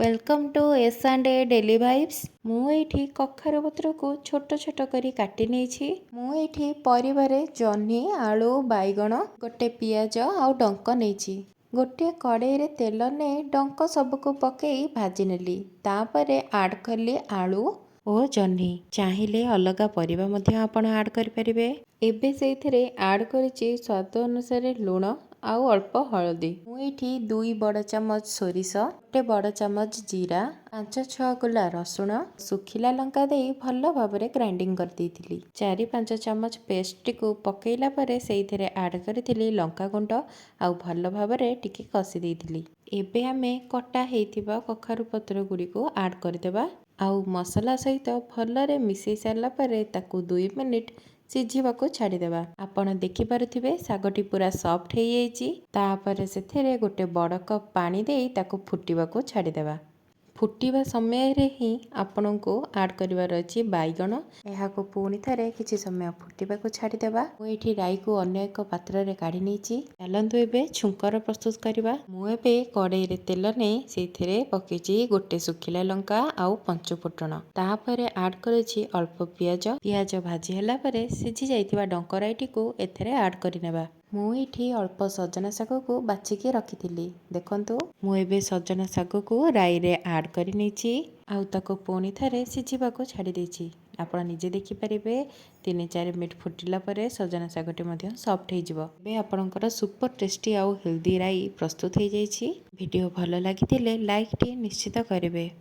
Welcome to S and A Daily Vibes. मुझे कखारु पत्र को छोट छोट करी काटी नहीं। मुझे परिवार जह्नी आलू बैगण गोटे पियाज आउ डंक नहीं। गोटे कड़े रे तेल ने डंक सबको पकई भाजी नेली। तापरे आड कली आलू और जह्नी। चाहिए अलग परिबा मध्य आपण आड करि परिबे। एबे सेइथिरे आड करिछि स्वाद अनुसार लूण आउ अल्प हलदी। मुझे 2 बड़ चामच सोरिष, गोटे बड़ चामच जीरा, 5-6 गुला रसुण, सुखिला लंका दे भल भाव ग्राइंडिंग कर देइथिली। 4-5 चामच पेस्ट को पकेइला परे सेइथिरे आड करिथिली लंका गुंड आउ भल भाव टिके कसी देइथिली। एबे आमे कटा हेइथिबा कखारु पत्र गुडी को आड करदेबा आउ मसला सहित भलरे मिसई सारला परे ताकू 2 मिनिट सिझिबाको छाड़ीदेबा। आपण देखि पारुथिबे सागटी पूरा सॉफ्ट हो जाइछि। तापर सेथिरे गोटे बड़ कप पानी देई ताकू फुटिबाको छाड़ीदेबा। फुटिबा समय रे ही आपण को आड करिवार अछि बैगण। एहाको पुणी थरे किछि समय फुटिबाको छाड़ीदेबा। मु एठी राई को अन्य एक पात्र रे काढी नेछि। चलंतु एबे छुंकर प्रस्तुत करिबा। मु एबे कड़ाई रे तेल नै सेथिरे पकेछि गोटे सुखिला लंका आउ 5 फुटण। तापरे आड करेछि अल्प पियाज भाजी होला परे सिझी जाइथिबा डंकराईटी को एथरे आड करिनेबा। मु एठी अल्प सजना शाग को बाछिकी रखिथिली। देखंतु मु एबे सजना शाग को राई रे आड करि नेछि आउ ताको पुणी थरे सिझिबाको छाड़ी देछि। आपण निजे देखि परिबे 3-4 मिनिट फुटिला परे सजना शागटी मध्य सॉफ्ट हो जिवो। एबे आपणकर सुपर टेस्टी आउ हेल्दी राई प्रस्तुत हो जाइछि। वीडियो भलो लागिथिले लाइक टी निश्चित करिवे।